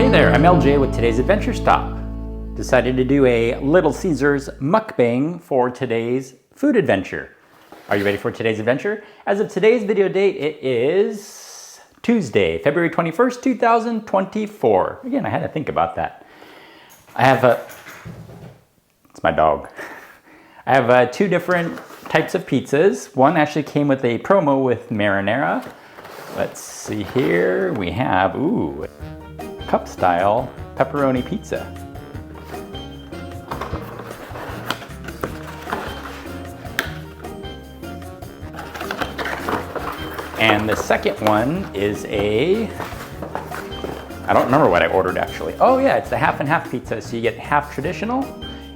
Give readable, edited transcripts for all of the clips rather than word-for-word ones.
Hey there, I'm LJ with today's Adventure Stop. Decided to do a Little Caesars mukbang for today's food adventure. Are you ready for today's adventure? As of today's video date, it is Tuesday, February 21st, 2024. Again, I had to think about that. It's my dog. I have two different types of pizzas. One actually came with a promo with marinara. Let's see here. We have, cup style pepperoni pizza. And the second one is I don't remember what I ordered actually. Oh yeah, it's the half and half pizza. So you get half traditional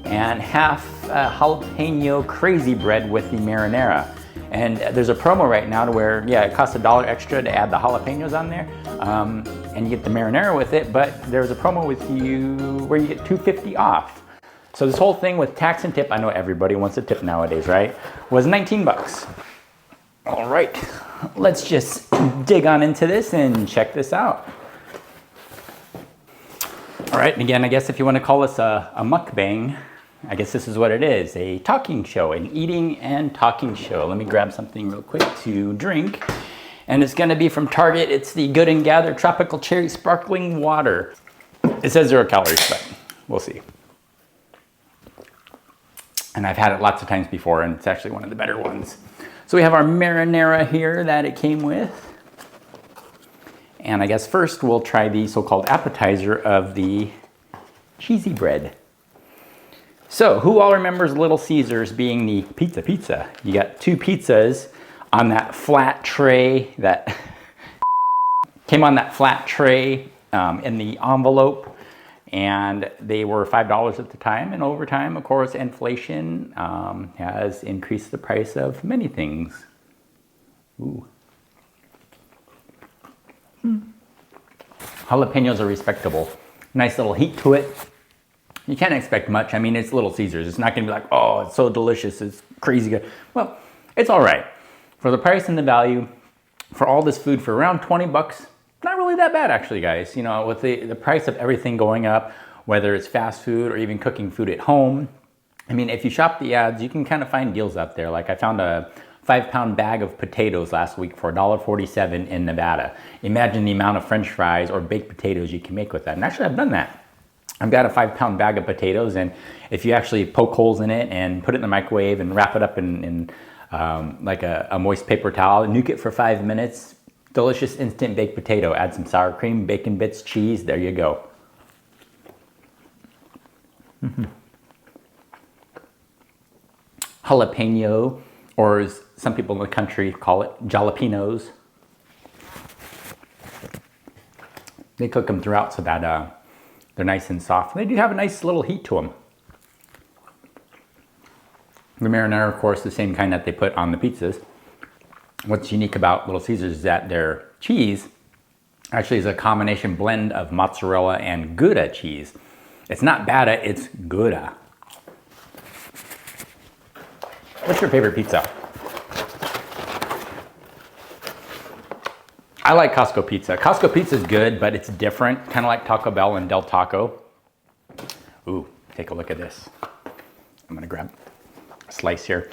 and half jalapeno crazy bread with the marinara. And there's a promo right now to where, yeah, it costs $1 extra to add the jalapenos on there. And you get the marinara with it, but there's a promo with you where you get $2.50 off. So this whole thing with tax and tip, I know everybody wants a tip nowadays, right? Was 19 bucks. All right, let's just dig on into this and check this out. All right, and again, I guess if you want to call this a mukbang, I guess this is what it is, a talking show, an eating and talking show. Let me grab something real quick to drink. And it's gonna be from Target. It's the Good and Gather Tropical Cherry Sparkling Water. It says 0 calories, but we'll see. And I've had it lots of times before, and it's actually one of the better ones. So we have our marinara here that it came with. And I guess first we'll try the so-called appetizer of the cheesy bread. So, who all remembers Little Caesars being the pizza? You got two pizzas on that flat tray that came on that flat tray in the envelope, and they were $5 at the time. And over time, of course, inflation has increased the price of many things. Ooh. Jalapenos are respectable. Nice little heat to it. You can't expect much. I mean, it's Little Caesars. It's not going to be like, oh, it's so delicious. It's crazy good. Well, it's all right. For the price and the value, for all this food for around 20 bucks, not really that bad actually, guys. You know, with the price of everything going up, whether it's fast food or even cooking food at home. I mean, if you shop the ads, you can kind of find deals out there. Like I found a 5-pound bag of potatoes last week for $1.47 in Nevada. Imagine the amount of French fries or baked potatoes you can make with that. And actually, I've done that. I've got a 5-pound bag of potatoes, and if you actually poke holes in it and put it in the microwave and wrap it up in like a moist paper towel, nuke it for 5 minutes, delicious instant baked potato. Add some sour cream, bacon bits, cheese, there you go. Jalapeno, or as some people in the country call it, jalapenos. They cook them throughout so that they're nice and soft. They do have a nice little heat to them. The marinara, of course, the same kind that they put on the pizzas. What's unique about Little Caesars is that their cheese actually is a combination blend of mozzarella and Gouda cheese. It's not Bata, it's Gouda. What's your favorite pizza? I like Costco pizza. Costco pizza is good, but it's different, kind of like Taco Bell and Del Taco. Ooh, take a look at this. I'm gonna grab a slice here.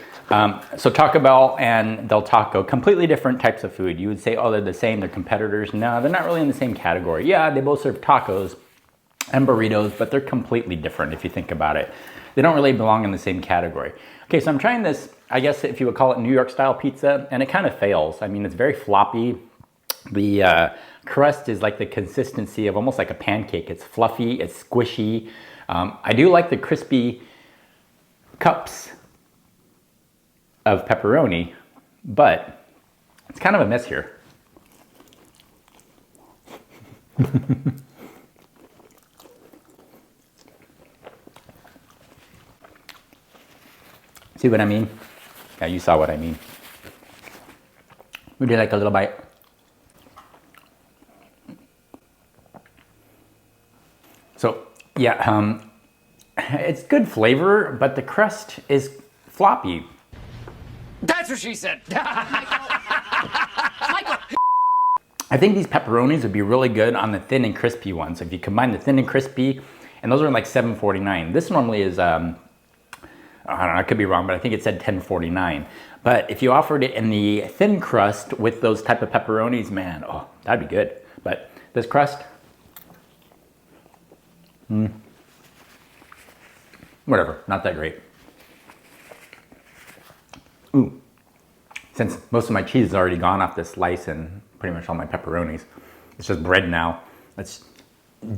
So Taco Bell and Del Taco, completely different types of food. You would say, oh, they're the same, they're competitors. No, they're not really in the same category. Yeah, they both serve tacos and burritos, but they're completely different if you think about it. They don't really belong in the same category. Okay, so I'm trying this, I guess if you would call it New York style pizza, and it kind of fails. I mean, it's very floppy. The crust is like the consistency of almost like a pancake. It's fluffy, it's squishy. I do like the crispy cups of pepperoni, but it's kind of a mess here. See what I mean? Yeah, you saw what I mean. Would you like a little bite? So yeah, it's good flavor, but the crust is floppy. That's what she said. Michael. I think these pepperonis would be really good on the thin and crispy ones. If you combine the thin and crispy, and those are like $7.49. This normally is, I don't know, I could be wrong, but I think it said $10.49. But if you offered it in the thin crust with those type of pepperonis, man, oh, that'd be good. But this crust, whatever, not that great. Ooh, since most of my cheese is already gone off this slice and pretty much all my pepperonis, it's just bread now. Let's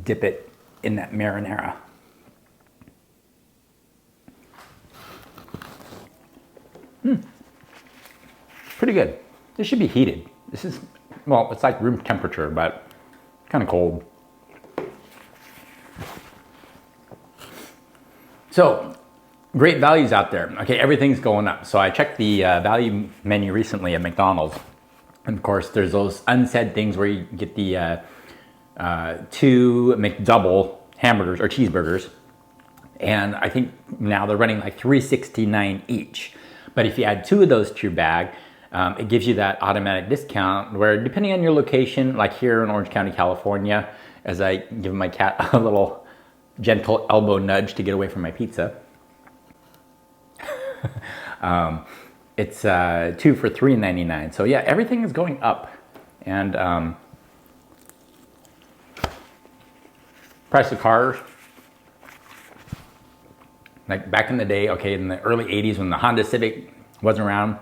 dip it in that marinara. Pretty good. This should be heated. This is, well, it's like room temperature, but kind of cold. So, great values out there. Okay, everything's going up. So I checked the value menu recently at McDonald's. And of course, there's those unsaid things where you get the 2 McDouble hamburgers or cheeseburgers. And I think now they're running like $3.69 each. But if you add 2 of those to your bag, it gives you that automatic discount where, depending on your location, like here in Orange County, California, as I give my cat a little gentle elbow nudge to get away from my pizza, it's 2 for $3.99. So yeah, everything is going up. And price of cars, like back in the day, okay, in the early 80s when the Honda Civic wasn't around,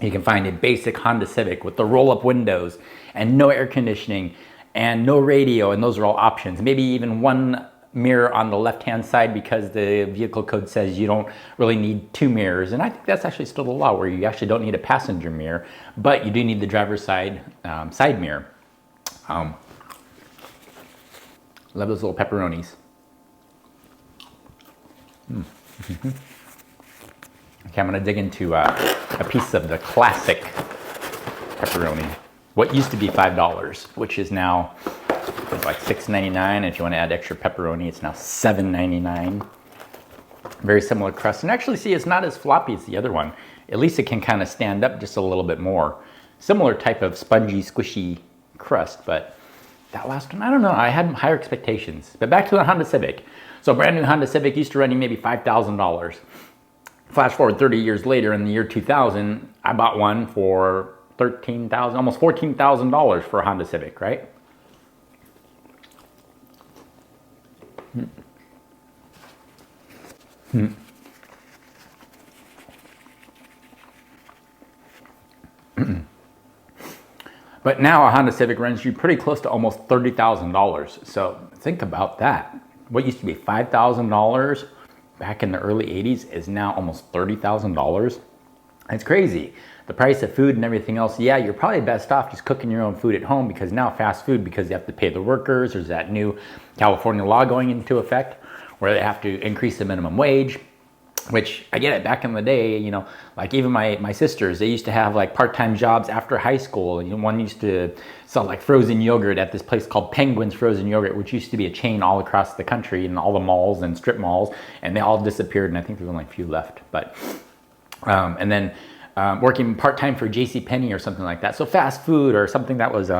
you can find a basic Honda Civic with the roll-up windows and no air conditioning and no radio, and those are all options. Maybe even 1 mirror on the left-hand side because the vehicle code says you don't really need 2 mirrors. And I think that's actually still the law, where you actually don't need a passenger mirror, but you do need the driver's side side mirror. Love those little pepperonis. Okay, I'm gonna dig into a piece of the classic pepperoni. What used to be $5, which is now like $6.99. If you want to add extra pepperoni, it's now $7.99. Very similar crust. And actually, see, it's not as floppy as the other one. At least it can kind of stand up just a little bit more. Similar type of spongy, squishy crust, but that last one, I don't know. I had higher expectations. But back to the Honda Civic. So a brand new Honda Civic used to run you maybe $5,000. Flash forward 30 years later, in the year 2000, I bought one for $13,000, almost $14,000 for a Honda Civic, right? But now a Honda Civic runs you pretty close to almost $30,000. So think about that. What used to be $5,000 back in the early 80s is now almost $30,000. It's crazy. The price of food and everything else, yeah, you're probably best off just cooking your own food at home, because now fast food, because you have to pay the workers, there's that new California law going into effect where they have to increase the minimum wage, which I get it. Back in the day, you know, like even my sisters, they used to have like part-time jobs after high school. You know, one used to sell like frozen yogurt at this place called Penguin's Frozen Yogurt, which used to be a chain all across the country in all the malls and strip malls, and they all disappeared, and I think there's only a few left. But and then working part-time for JCPenney or something like that. So fast food or something that was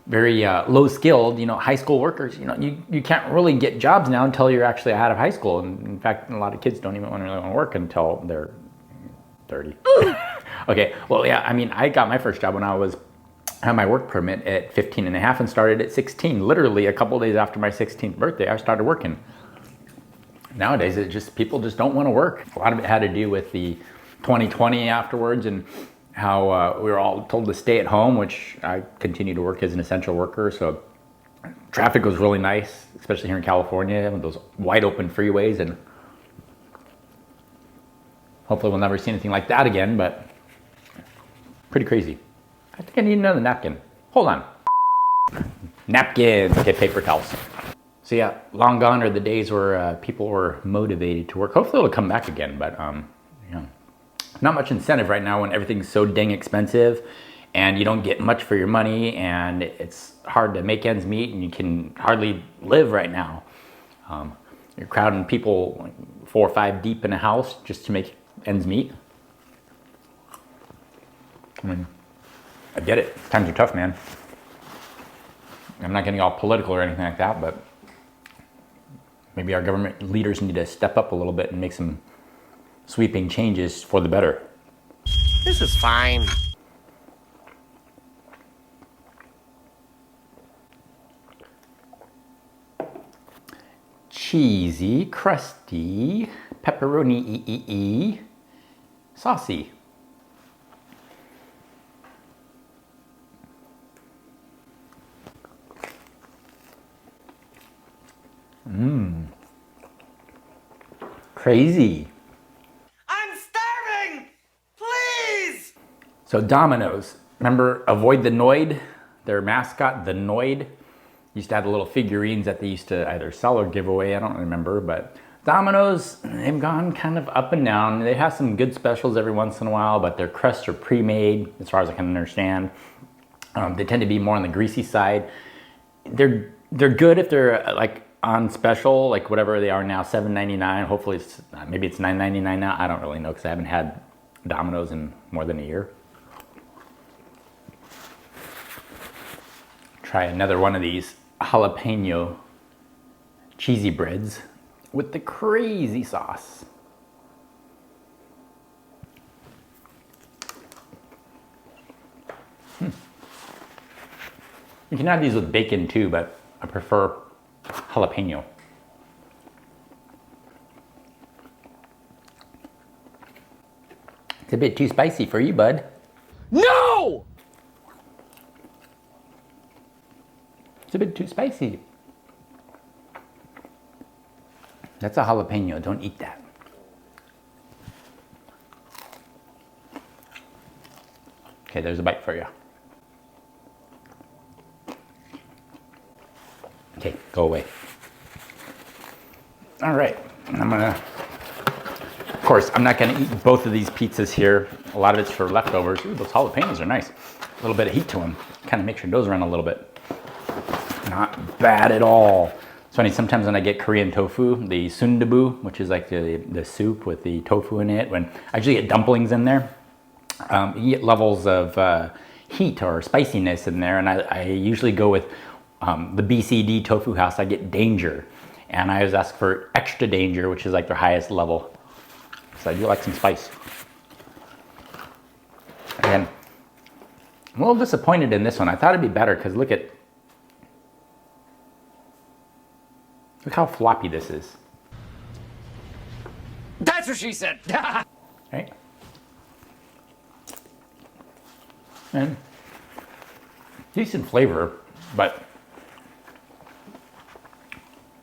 very low skilled, you know, high school workers, you know, you can't really get jobs now until you're actually out of high school. And in fact, a lot of kids don't even really want to work until they're 30. Okay, well, yeah, I mean, I got my first job when I had my work permit at 15 and a half and started at 16. Literally a couple days after my 16th birthday, I started working. Nowadays, people just don't want to work. A lot of it had to do with the 2020 afterwards, and how we were all told to stay at home, which I continue to work as an essential worker. So traffic was really nice, especially here in California with those wide open freeways, and hopefully we'll never see anything like that again, but pretty crazy. I think I need another napkin. Hold on. Napkins, okay, paper towels. So yeah, long gone are the days where people were motivated to work. Hopefully it'll come back again, but you know, not much incentive right now when everything's so dang expensive and you don't get much for your money, and it's hard to make ends meet, and you can hardly live right now. You're crowding people like 4 or 5 deep in a house just to make ends meet. I mean, I get it. Times are tough, man. I'm not getting all political or anything like that, but maybe our government leaders need to step up a little bit and make some sweeping changes for the better. This is fine. Cheesy, crusty, pepperoni, saucy. Crazy. I'm starving! Please! So Domino's, remember Avoid the Noid? Their mascot, the Noid, used to have the little figurines that they used to either sell or give away. I don't remember, but Domino's, they've gone kind of up and down. They have some good specials every once in a while, but their crusts are pre-made, as far as I can understand. They tend to be more on the greasy side. They're good if they're like on special, like whatever they are now, $7.99. Hopefully it's maybe it's $9.99 now. I don't really know because I haven't had Domino's in more than a year. Try another one of these jalapeno cheesy breads with the crazy sauce. You can have these with bacon too, but I prefer jalapeno. It's a bit too spicy for you, bud. No! It's a bit too spicy. That's a jalapeno, don't eat that. Okay, there's a bite for you. Okay, go away. All right, of course, I'm not gonna eat both of these pizzas here. A lot of it's for leftovers. Ooh, those jalapenos are nice. A little bit of heat to them. Kind of makes your nose run a little bit. Not bad at all. It's funny, sometimes when I get Korean tofu, the sundubu, which is like the soup with the tofu in it, when I usually get dumplings in there, you get levels of heat or spiciness in there, and I usually go with the BCD tofu house. I get danger, and I always ask for extra danger, which is like their highest level. So I do like some spice. And I'm a little disappointed in this one. I thought it'd be better because look how floppy this is. That's what she said. Right? And decent flavor, but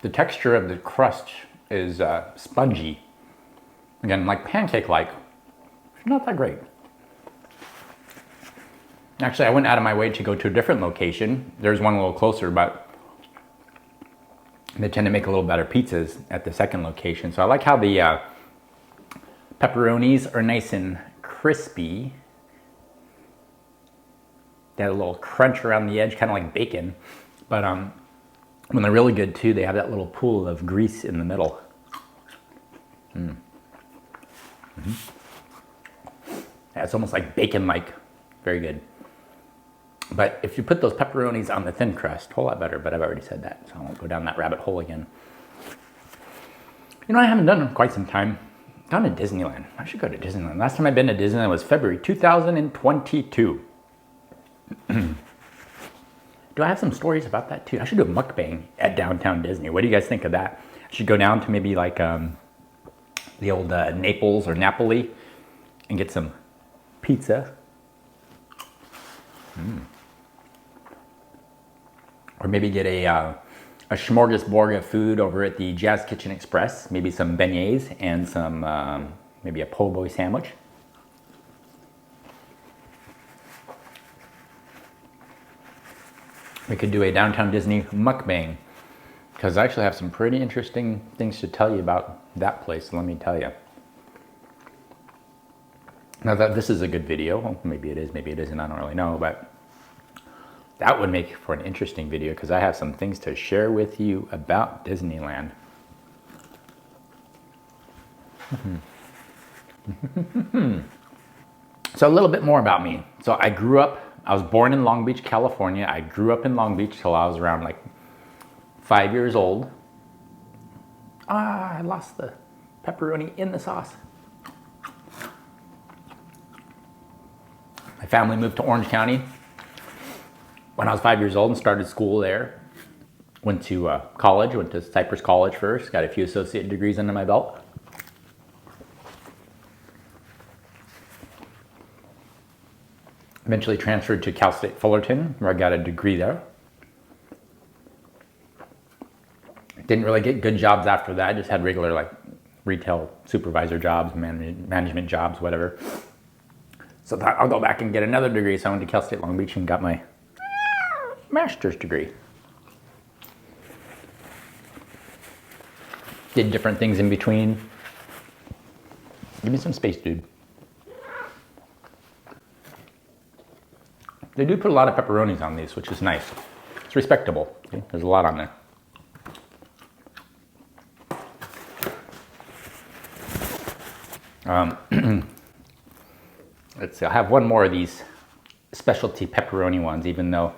the texture of the crust is spongy. Again, like pancake-like. It's not that great. Actually, I went out of my way to go to a different location. There's one a little closer, but they tend to make a little better pizzas at the second location. So I like how the pepperonis are nice and crispy. They have a little crunch around the edge, kind of like bacon. But when they're really good too, they have that little pool of grease in the middle. Yeah, it's almost like bacon-like. Very good. But if you put those pepperonis on the thin crust, a whole lot better, but I've already said that, so I won't go down that rabbit hole again. You know, I haven't done it in quite some time. Gone to Disneyland. I should go to Disneyland. Last time I've been to Disneyland was February 2022. Do I have some stories about that too? I should do a mukbang at downtown Disney. What do you guys think of that? I should go down to maybe like the old Naples or Napoli and get some pizza. Or maybe get a smorgasbord of food over at the Jazz Kitchen Express. Maybe some beignets and some, maybe a po' boy sandwich. We could do a downtown Disney mukbang, because I actually have some pretty interesting things to tell you about that place, let me tell you. Now that this is a good video, well, maybe it is, maybe it isn't, I don't really know, but that would make for an interesting video because I have some things to share with you about Disneyland. So a little bit more about me. So I grew up I was born in Long Beach, California. I grew up in Long Beach till I was around like 5 years old. I lost the pepperoni in the sauce. My family moved to Orange County when I was 5 years old and started school there. Went to college, went to Cypress College first, got a few associate degrees under my belt. Eventually transferred to Cal State Fullerton, where I got a degree there. Didn't really get good jobs after that, just had regular like retail supervisor jobs, management jobs, whatever. So I thought I'll go back and get another degree. So I went to Cal State Long Beach and got my master's degree. Did different things in between. Give me some space, dude. They do put a lot of pepperonis on these, which is nice. It's respectable. Okay? There's a lot on there. Let's see, I'll have one more of these specialty pepperoni ones, even though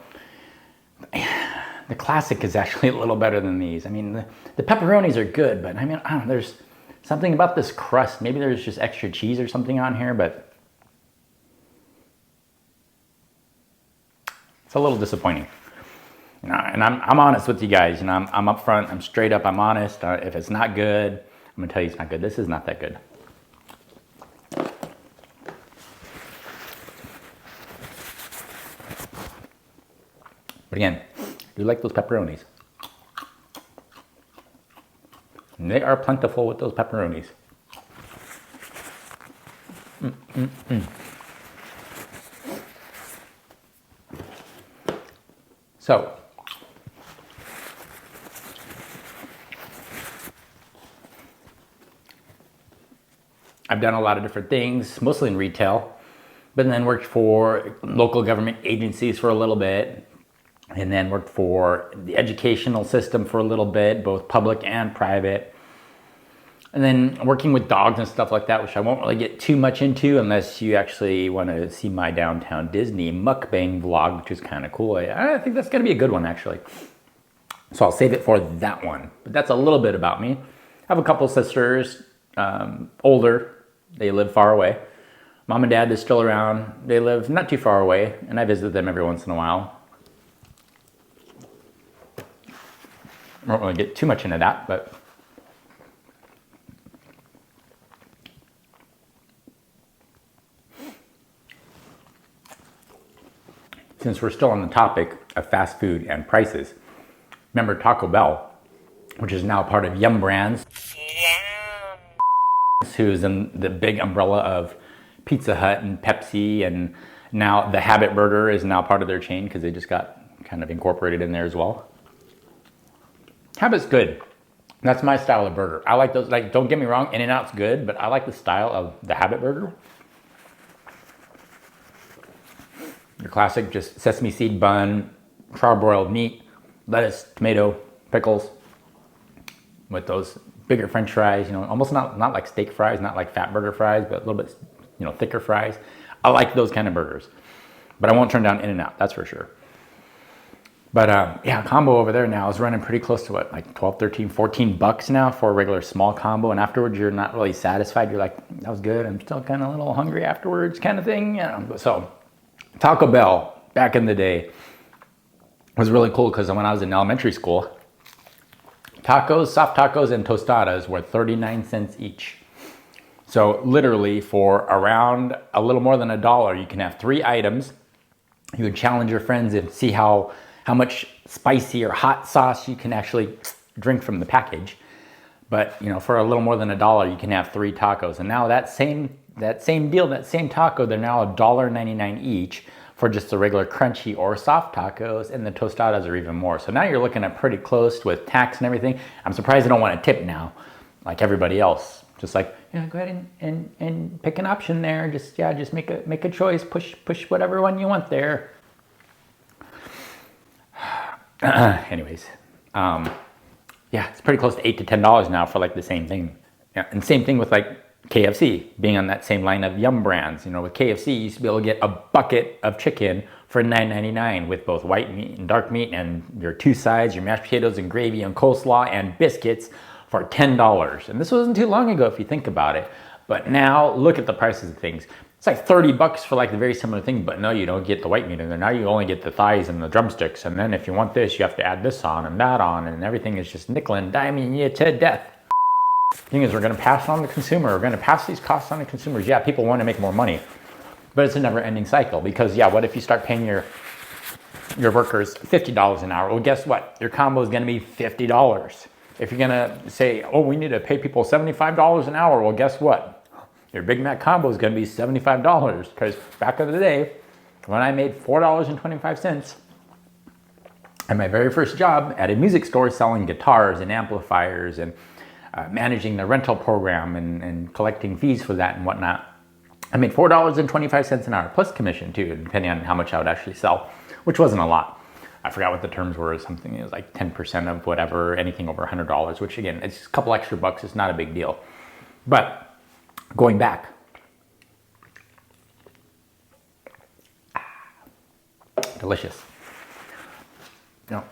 the classic is actually a little better than these. I mean, the pepperonis are good, but I mean, I don't know, there's something about this crust. Maybe there's just extra cheese or something on here, but it's a little disappointing. You know, and I'm honest with you guys. You know, I'm upfront. I'm straight up. I'm honest. If it's not good, I'm gonna tell you it's not good. This is not that good. But again, I do like those pepperonis. And they are plentiful with those pepperonis. So, I've done a lot of different things, mostly in retail, but then worked for local government agencies for a little bit, and then worked for the educational system for a little bit, both public and private. And then working with dogs and stuff like that, which I won't really get too much into unless you actually want to see my downtown Disney MUKBANG vlog, which is kind of cool. I think that's going to be a good one, actually. So I'll save it for that one. But that's a little bit about me. I have a couple sisters, older. They live far away. Mom and dad is still around. They live not too far away, and I visit them every once in a while. I won't really get too much into that, but since we're still on the topic of fast food and prices, remember Taco Bell, which is now part of Yum Brands, who's in the big umbrella of Pizza Hut and Pepsi, and now the Habit Burger is now part of their chain because they just got kind of incorporated in there as well. Habit's good. That's my style of burger. I like those, like, don't get me wrong, In-N-Out's good, but I like the style of the Habit Burger. Your classic, just sesame seed bun, charbroiled meat, lettuce, tomato, pickles, with those bigger French fries, you know, almost not like steak fries, not like fat burger fries, but a little bit, you know, thicker fries. I like those kind of burgers, but I won't turn down In-N-Out, that's for sure. But yeah, combo over there now is running pretty close to what, like 12, 13, 14 bucks now for a regular small combo. And afterwards, you're not really satisfied. You're like, that was good. I'm still kind of a little hungry afterwards kind of thing. You know? So Taco Bell back in the day was really cool because when I was in elementary school, tacos, soft tacos, and tostadas were 39 cents each. So literally for around a little more than $1, you can have 3 items. You would challenge your friends and see how much spicy or hot sauce you can actually drink from the package. But you know, for a little more than $1, you can have 3 tacos. And now that same deal, that same taco, they're now $1.99 each for just the regular crunchy or soft tacos, and the tostadas are even more. So now you're looking at pretty close with tax and everything. I'm surprised they don't want a tip now, like everybody else. Just like, yeah, go ahead and pick an option there. Just make a choice. Push whatever one you want there. Anyways, yeah, it's pretty close to $8 to $10 now for like the same thing. Yeah, and same thing with like KFC being on that same line of Yum Brands. You know, with KFC, you used to be able to get a bucket of chicken for $9.99 with both white meat and dark meat and your two sides, your mashed potatoes and gravy and coleslaw and biscuits for $10. And this wasn't too long ago if you think about it. But now look at the prices of things. It's like 30 bucks for like the very similar thing, but no, you don't get the white meat in there. Now you only get the thighs and the drumsticks. And then if you want this, you have to add this on and that on, and everything is just nickel and diming you to death. The thing is, we're going to pass it on to the consumer. We're going to pass these costs on to consumers. Yeah, people want to make more money, but it's a never-ending cycle because, yeah, what if you start paying your workers $50 an hour? Well, guess what? Your combo is going to be $50. If you're going to say, oh, we need to pay people $75 an hour, well, guess what? Your Big Mac combo is going to be $75 because back in the day, when I made $4.25 at my very first job at a music store selling guitars and amplifiers and managing the rental program and collecting fees for that and whatnot, I made $4.25 an hour plus commission too, depending on how much I would actually sell, which wasn't a lot. I forgot what the terms were. Something it was like 10% of whatever, anything over $100, which again, it's a couple extra bucks. It's not a big deal. But going back, delicious. You know,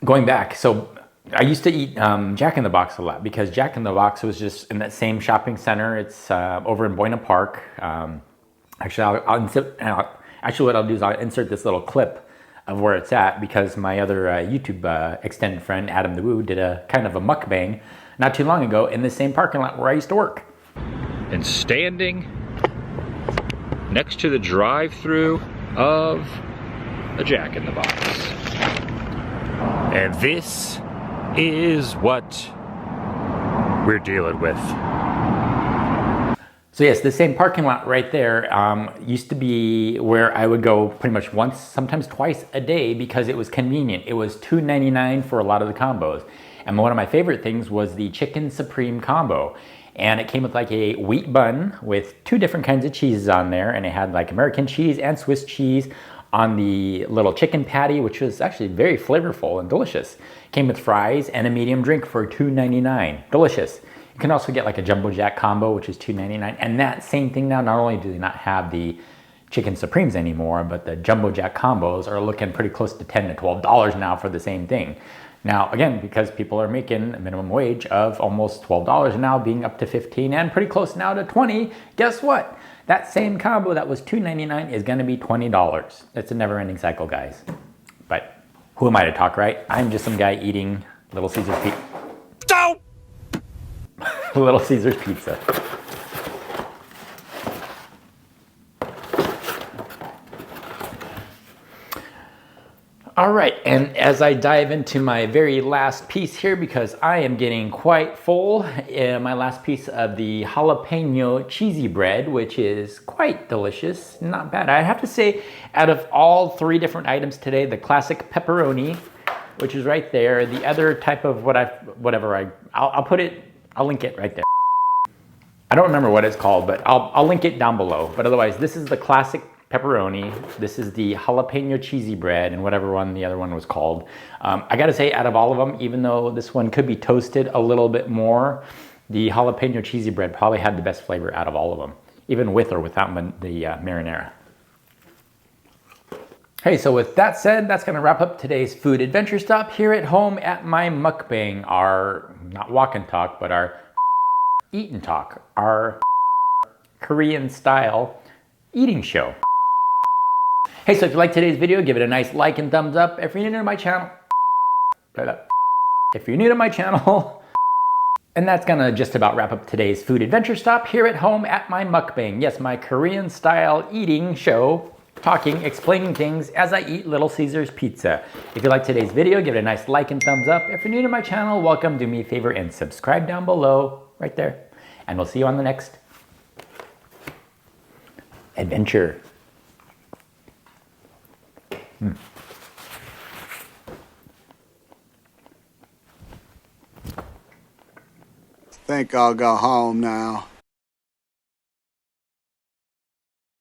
going back, so I used to eat Jack in the Box a lot because Jack in the Box was just in that same shopping center. It's over in Buena Park. Actually, what I'll do is I'll insert this little clip of where it's at because my other YouTube extended friend, Adam the Woo, did a kind of a mukbang not too long ago in the same parking lot where I used to work. And standing next to the drive-through of a Jack in the Box. And this is what we're dealing with. So yes, the same parking lot right there used to be where I would go pretty much once, sometimes twice a day because it was convenient. It was $2.99 for a lot of the combos. And one of my favorite things was the Chicken Supreme combo. And it came with like a wheat bun with 2 different kinds of cheeses on there. And it had like American cheese and Swiss cheese on the little chicken patty, which was actually very flavorful and delicious. Came with fries and a medium drink for $2.99. Delicious. You can also get like a Jumbo Jack combo, which is $2.99. And that same thing now, not only do they not have the Chicken Supremes anymore, but the Jumbo Jack combos are looking pretty close to $10 to $12 now for the same thing. Now, again, because people are making a minimum wage of almost $12 now, being up to $15 and pretty close now to $20, guess what? That same combo that was $2.99 is gonna be $20. It's a never-ending cycle, guys. But who am I to talk, right? I'm just some guy eating Little Caesar's pizza. Little Caesar's pizza. All right, and as I dive into my very last piece here, because I am getting quite full, my last piece of the jalapeno cheesy bread, which is quite delicious, not bad. I have to say, out of all 3 different items today, the classic pepperoni, which is right there, the other type of I'll link it right there. I don't remember what it's called, but I'll link it down below. But otherwise, this is the classic pepperoni. This is the jalapeno cheesy bread and whatever one the other one was called. I gotta say, out of all of them, even though this one could be toasted a little bit more, the jalapeno cheesy bread probably had the best flavor out of all of them, even with or without the marinara. Hey, so with that said, that's gonna wrap up today's food adventure stop here at home at my mukbang, our, not walk and talk, but our eat and talk, our Korean style eating show. Hey, so if you like today's video, give it a nice like and thumbs up. If you're new to my channel, and that's gonna just about wrap up today's food adventure stop here at home at my mukbang. Yes, my Korean style eating show, talking, explaining things as I eat Little Caesar's pizza. If you like today's video, give it a nice like and thumbs up. If you're new to my channel, welcome, do me a favor and subscribe down below, right there. And we'll see you on the next adventure. Think I'll go home now.